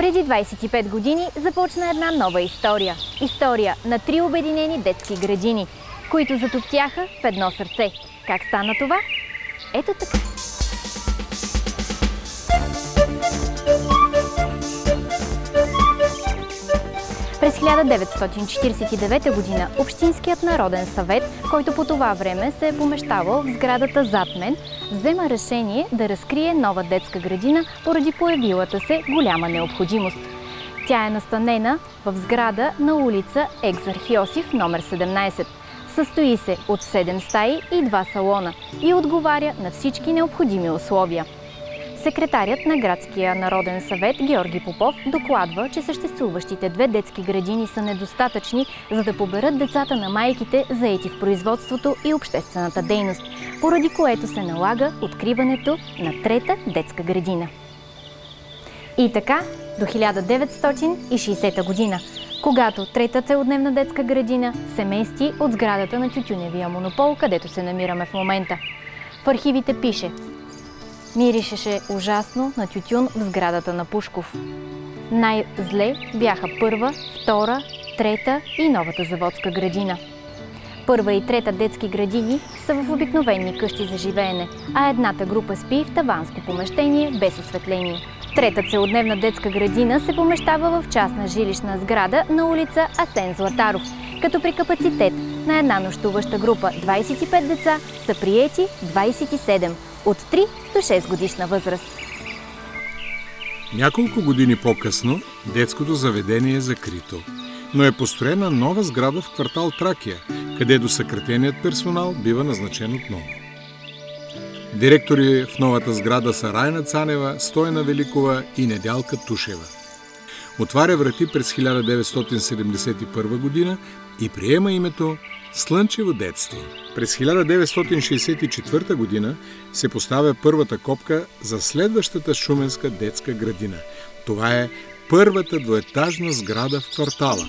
Преди 25 години започна една нова история. История на 3 обединени детски градини, които затоптяха в едно сърце. Как стана това? Ето така. През 1949 година Общинският народен съвет, който по това време се е помещавал в сградата зад мен, взема решение да разкрие нова детска градина поради появилата се голяма необходимост. Тя е настанена в сграда на улица Екзарх Йосиф, номер 17. Състои се от 7 стаи и 2 салона и отговаря на всички необходими условия. Секретарят на Градския народен съвет Георги Попов докладва, че съществуващите 2 детски градини са недостатъчни, за да поберат децата на майките, заети в производството и обществената дейност, поради което се налага откриването на 3-та детска градина. И така до 1960 година, когато 3-та целодневна детска градина се мести от сградата на тютюневия монопол, където се намираме в момента. В архивите пише: миришеше ужасно на тютюн в сградата на Пушков. Най-зле бяха 1-та, 2-та, 3-та и новата заводска градина. 1-та и 3-та детски градини са в обикновени къщи за живеене, а едната група спи в таванско помещение без осветление. 3-та целодневна детска градина се помещава в частна жилищна сграда на улица Асен Златаров, като при капацитет на една нощуваща група 25 деца са приети 27 от 3 до 6 годишна възраст. Няколко години по-късно детското заведение е закрито, но е построена нова сграда в квартал Тракия, където съкратеният персонал бива назначен отново. Директори в новата сграда са Райна Цанева, Стойна Великова и Недялка Тушева. Отваря врати през 1971 година и приема името Слънчево детство. През 1964 година се поставя първата копка за следващата шуменска детска градина. Това е първата двоетажна сграда в квартала.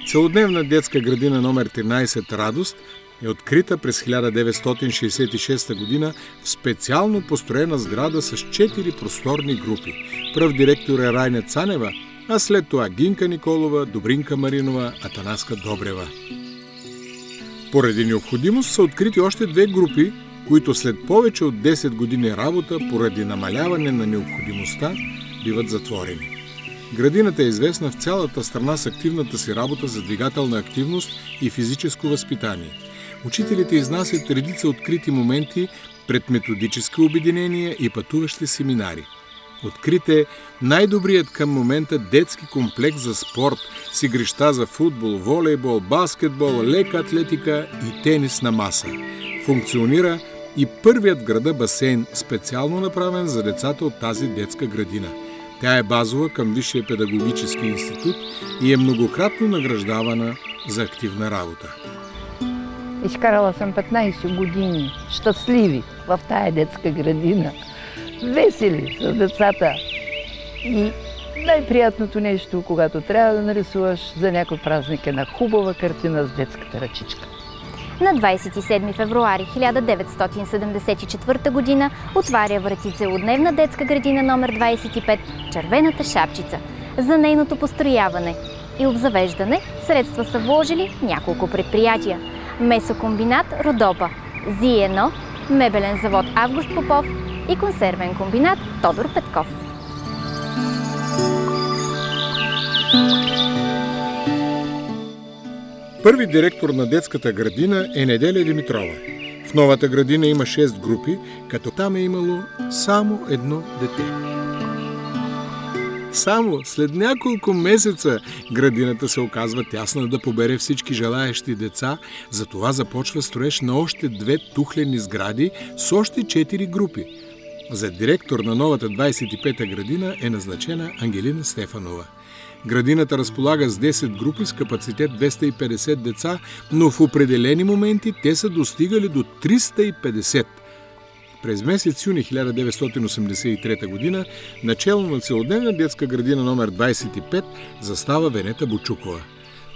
Целодневна детска градина номер 13 Радост е открита през 1966 година в специално построена сграда с 4 просторни групи. Пръв директор е Райна Цанева, а след това Гинка Николова, Добринка Маринова, Атанаска Добрева. Поради необходимост са открити още 2 групи, които след повече от 10 години работа, поради намаляване на необходимостта, биват затворени. Градината е известна в цялата страна с активната си работа за двигателна активност и физическо възпитание. Учителите изнасят редица открити моменти пред методически обединения и пътуващи семинари. Открит е най-добрият към момента детски комплекс за спорт с игрища за футбол, волейбол, баскетбол, лека атлетика и тенис на маса. Функционира и първият в града басейн, специално направен за децата от тази детска градина. Тя е базова към Висшия педагогически институт и е многократно награждавана за активна работа. Изкарала съм 15 години щастливи в тая детска градина. Весели с децата. И най-приятното нещо, когато трябва да нарисуваш за някой празник, една хубава картина с детската ръчичка. На 27 февруари 1974 година отваря врати целодневна детска градина номер 25 Червената шапчица. За нейното построяване и обзавеждане средства са вложили няколко предприятия: месокомбинат Родопа, ЗИ-1, мебелен завод Август Попов и консервен комбинат Тодор Петков. Първи директор на детската градина е Неделя Димитрова. В новата градина има 6 групи, като там е имало само едно дете. Само след няколко месеца градината се оказва тясна да побере всички желаещи деца, затова започва строеж на още 2 тухлени сгради с още 4 групи. За директор на новата 25-та градина е назначена Ангелина Стефанова. Градината разполага с 10 групи с капацитет 250 деца, но в определени моменти те са достигали до 350. През месец юни 1983 година начело на целодневна детска градина номер 25 застава Венета Бучукова.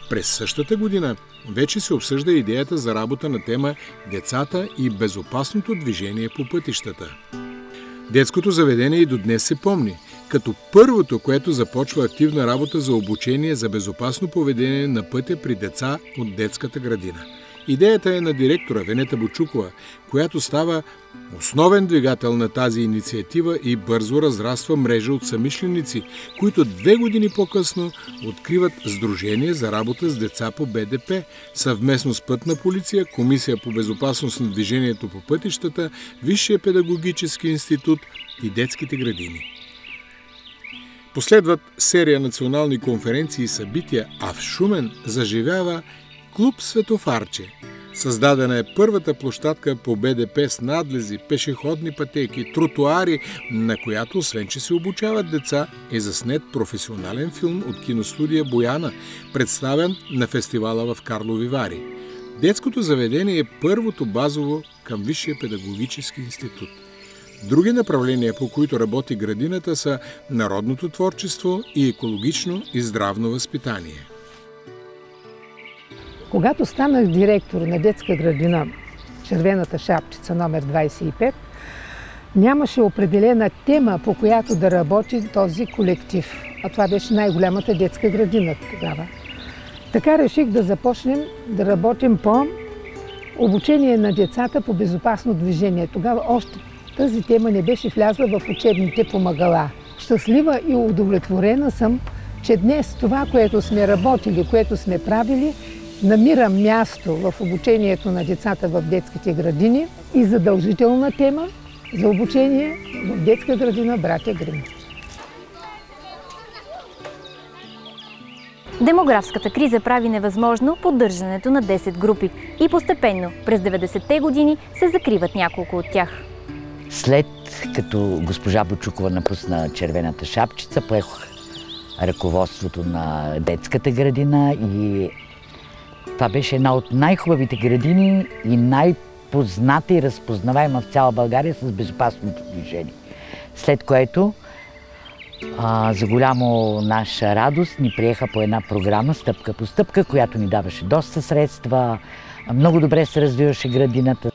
През същата година вече се обсъжда идеята за работа на тема «Децата и безопасното движение по пътищата». Детското заведение и до днес се помни. като първото, което започва активна работа за обучение за безопасно поведение на пътя при деца от детската градина. Идеята е на директора Венета Бочукова, която става основен двигател на тази инициатива и бързо разраства мрежа от самишленици, които 2 години по-късно откриват Сдружение за работа с деца по БДП, съвместно с Пътна полиция, Комисия по безопасност на движението по пътищата, Висшия педагогически институт и детските градини. Последват серия национални конференции и събития, а в Шумен заживява Клуб Светофарче. Създадена е първата площадка по БДП с надлези, пешеходни пътеки, тротуари, на която, освен че се обучават деца, е заснет професионален филм от киностудия Бояна, представен на фестивала в Карлови Вари. Детското заведение е първото базово към Висшия педагогически институт. Други направления, по които работи градината, са народното творчество и екологично и здравно възпитание. Когато станах директор на детска градина Червената шапчица номер 25, нямаше определена тема, по която да работи този колектив. А това беше най-голямата детска градина тогава. Така реших да започнем да работим по обучение на децата по безопасно движение. Тогава още тази тема не беше влязла в учебните помагала. Щастлива и удовлетворена съм, че днес това, което сме работили, което сме правили, намира място в обучението на децата в детските градини и задължителна тема за обучение в детска градина Братя Грим. Демографската криза прави невъзможно поддържането на 10 групи и постепенно през 90-те години се закриват няколко от тях. След като госпожа Бочукова напусна Червената шапчица, поех ръководството на детската градина и това беше една от най-хубавите градини и най-позната и разпознаваема в цяла България с безопасното движение. След което, за голямо наша радост, ни приеха по една програма стъпка по стъпка, която ни даваше доста средства, много добре се развиваше градината.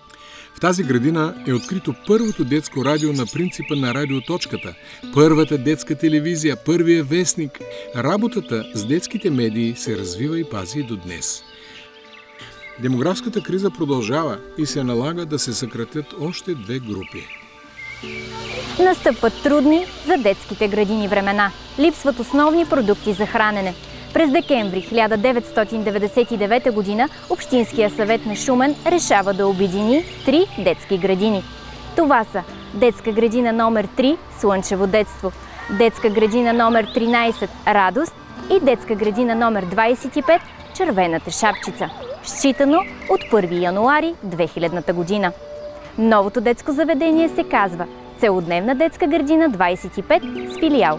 В тази градина е открито първото детско радио на принципа на радиоточката, първата детска телевизия, първия вестник. Работата с детските медии се развива и пази и до днес. Демографската криза продължава и се налага да се съкратят още 2 групи. Настъпват трудни за детските градини времена. Липсват основни продукти за хранене. През декември 1999 г. Общинския съвет на Шумен решава да обедини 3 детски градини. Това са детска градина номер 3 Слънчево детство, детска градина номер 13 Радост и детска градина номер 25 Червената шапчица, считано от 1 януари 2000 година. Новото детско заведение се казва Целодневна детска градина 25 с филиал.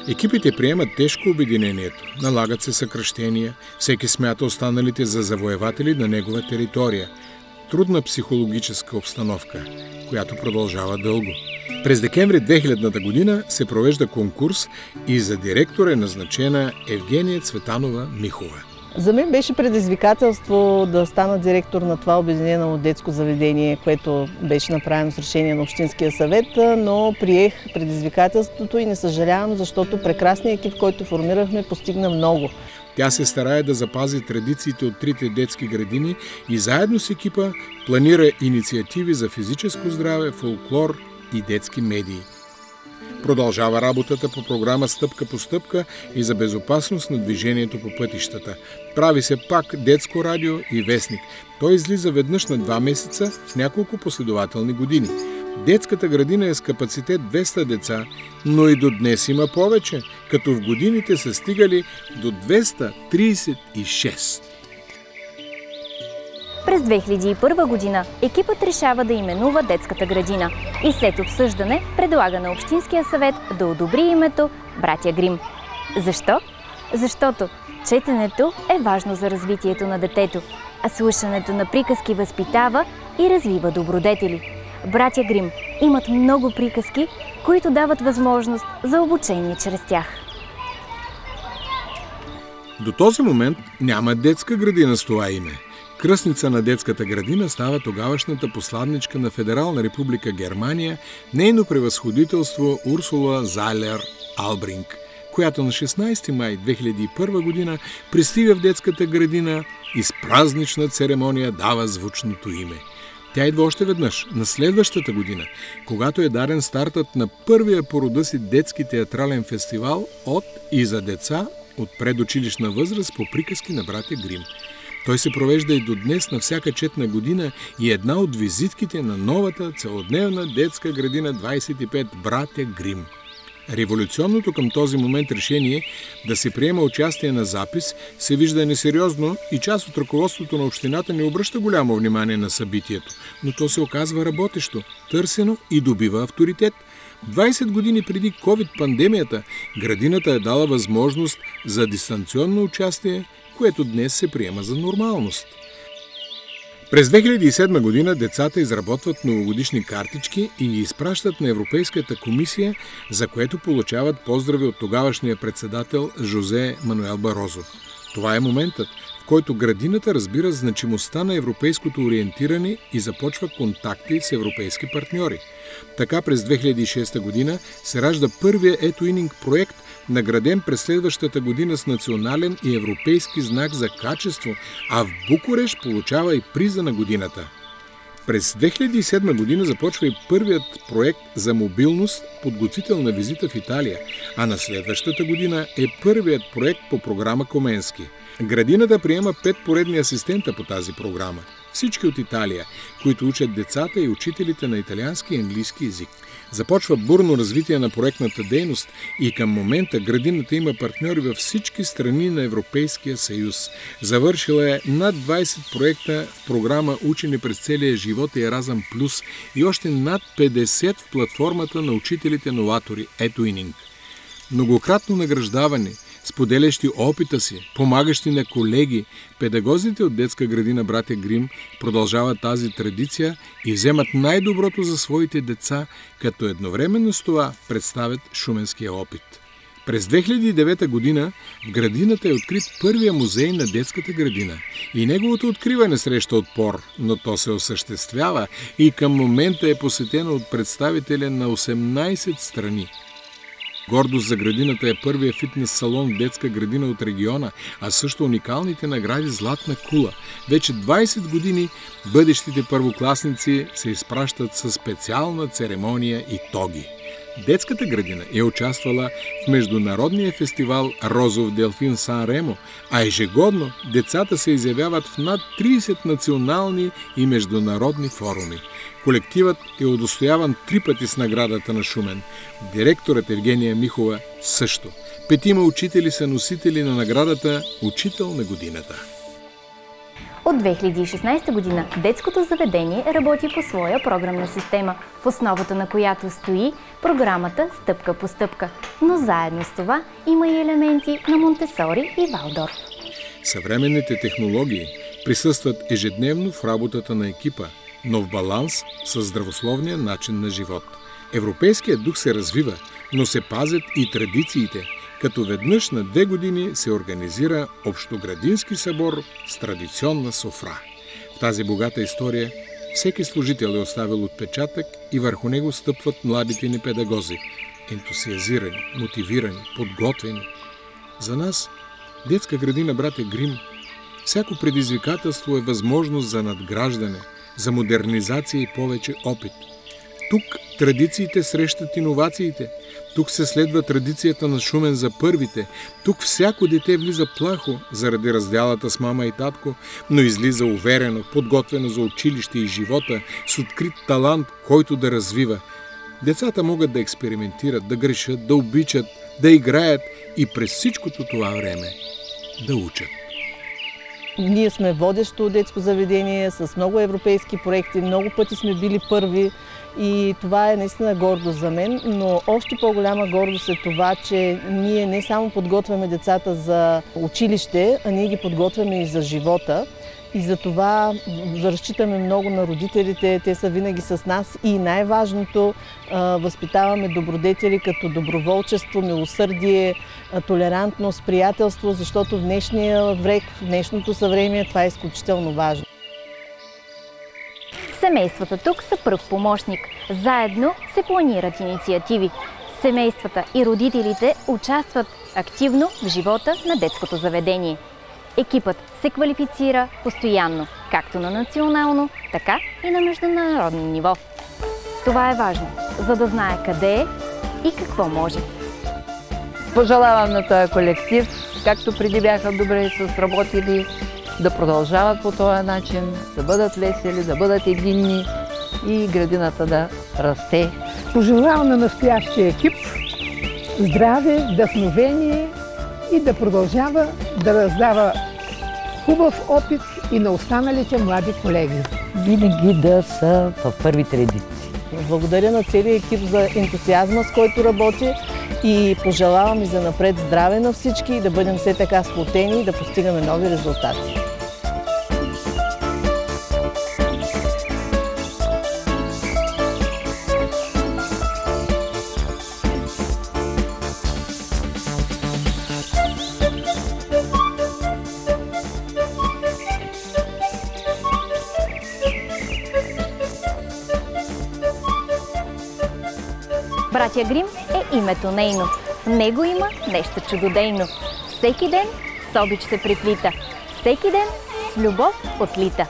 Екипите приемат тежко обединението, налагат се съкращения, всеки смята останалите за завоеватели на негова територия. Трудна психологическа обстановка, която продължава дълго. През декември 2000 година се провежда конкурс и за директор е назначена Евгения Цветанова Михова. За мен беше предизвикателство да стана директор на това обединено детско заведение, което беше направено с решение на Общинския съвет, но приех предизвикателството и не съжалявам, защото прекрасният екип, който формирахме, постигна много. Тя се старае да запази традициите от 3 детски градини и заедно с екипа планира инициативи за физическо здраве, фолклор и детски медии. Продължава работата по програма Стъпка по стъпка и за безопасност на движението по пътищата. Прави се пак детско радио и вестник. Той излиза веднъж на 2 месеца в няколко последователни години. Детската градина е с капацитет 200 деца, но и до днес има повече, като в годините са стигали до 236. През 2001 година екипът решава да именува детската градина и след обсъждане предлага на Общинския съвет да одобри името Братя Грим. Защо? Защото четенето е важно за развитието на детето, а слушането на приказки възпитава и развива добродетели. Братя Грим имат много приказки, които дават възможност за обучение чрез тях. До този момент няма детска градина с това име. Кръстница на детската градина става тогавашната посланничка на Федерална република Германия, нейно превъзходителство Урсула Зайлер Албринг, която на 16 май 2001 година пристига в детската градина и с празнична церемония дава звучното име. Тя идва още веднъж, на следващата година, когато е даден стартът на първия по рода си детски театрален фестивал от и за деца от предучилищна възраст по приказки на братя Грим. Той се провежда и до днес на всяка четна година и една от визитките на новата целодневна детска градина 25 братя Грим. Революционното към този момент решение да се приема участие на запис се вижда несериозно и част от ръководството на общината не обръща голямо внимание на събитието, но то се оказва работещо, търсено и добива авторитет. 20 години преди COVID-пандемията градината е дала възможност за дистанционно участие, което днес се приема за нормалност. През 2007 година децата изработват новогодишни картички и ги изпращат на Европейската комисия, за което получават поздрави от тогавашния председател Жозе Мануел Барозо. Това е моментът, в който градината разбира значимостта на европейското ориентиране и започва контакти с европейски партньори. Така през 2006 година се ражда първия Етуининг проект, награден през следващата година с национален и европейски знак за качество, а в Букурещ получава и приза на годината. През 2007 година започва и първият проект за мобилност, подготвителна визита в Италия, а на следващата година е първият проект по програма Коменски. Градината приема 5 поредни асистента по тази програма. Всички от Италия, които учат децата и учителите на италиански и английски език. Започва бурно развитие на проектната дейност и към момента градината има партньори във всички страни на Европейския съюз. Завършила е над 20 проекта в програма Учене през целия живот и Еразъм Плюс и още над 50 в платформата на учителите-новатори Етуининг. Многократно награждавани, споделящи опита си, помагащи на колеги, педагозите от детска градина братя Грим продължават тази традиция и вземат най-доброто за своите деца, като едновременно с това представят шуменския опит. През 2009 година в градината е открит първия музей на детската градина и неговото откриване среща отпор, но то се осъществява и към момента е посетено от представители на 18 страни. Гордост за градината е първия фитнес салон детска градина от региона, а също уникалните награди Златна кула. Вече 20 години бъдещите първокласници се изпращат със специална церемония и тоги. Детската градина е участвала в международния фестивал Розов делфин Сан Ремо, а ежегодно децата се изявяват в над 30 национални и международни форуми. Колективът е удостояван 3 пъти с наградата на Шумен. Директорът Евгения Михова също. 5 учители са носители на наградата Учител на годината. От 2016 година детското заведение работи по своя програмна система, в основата на която стои програмата стъпка по стъпка. Но заедно с това има и елементи на Монтесори и Валдорф. Съвременните технологии присъстват ежедневно в работата на екипа, но в баланс с здравословния начин на живот. Европейският дух се развива, но се пазят и традициите, като веднъж на 2 години се организира общоградински събор с традиционна софра. В тази богата история всеки служител е оставил отпечатък и върху него стъпват младите ни педагози, ентусиазирани, мотивирани, подготвени. За нас, детска градина братя Грим, всяко предизвикателство е възможност за надграждане, за модернизация и повече опит. Тук традициите срещат иновациите. Тук се следва традицията на Шумен за първите. Тук всяко дете влиза плахо заради разделата с мама и татко, но излиза уверено, подготвено за училище и живота, с открит талант, който да развива. Децата могат да експериментират, да грешат, да обичат, да играят и през всичкото това време да учат. Ние сме водещо детско заведение с много европейски проекти, много пъти сме били първи и това е наистина гордост за мен, но още по-голяма гордост е това, че ние не само подготвяме децата за училище, а ние ги подготвяме и за живота. И за това разчитаме много на родителите, те са винаги с нас и най-важното възпитаваме добродетели като доброволчество, милосърдие, толерантност, приятелство, защото в днешния век, в днешното съвремие това е изключително важно. Семействата тук са пръв помощник. Заедно се планират инициативи. Семействата и родителите участват активно в живота на детското заведение. Екипът се квалифицира постоянно, както на национално, така и на международно ниво. Това е важно, за да знае къде е и какво може. Пожелавам на този колектив, както преди бяха добре с работили, да продължават по този начин, да бъдат весели, да бъдат единни и градината да расте. Пожелавам на настоящия екип здраве, вдъхновение и да продължава да раздава хубав опит и на останалите млади колеги. Винаги да са в първите редици. Благодаря на целия екип за ентусиазма, с който работи и пожелавам и за напред здраве на всички и да бъдем все така сплотени и да постигаме нови резултати. Братя Грим е името нейно. В него има нещо чудодейно. Всеки ден с обич се преплита. Всеки ден с любов отлита.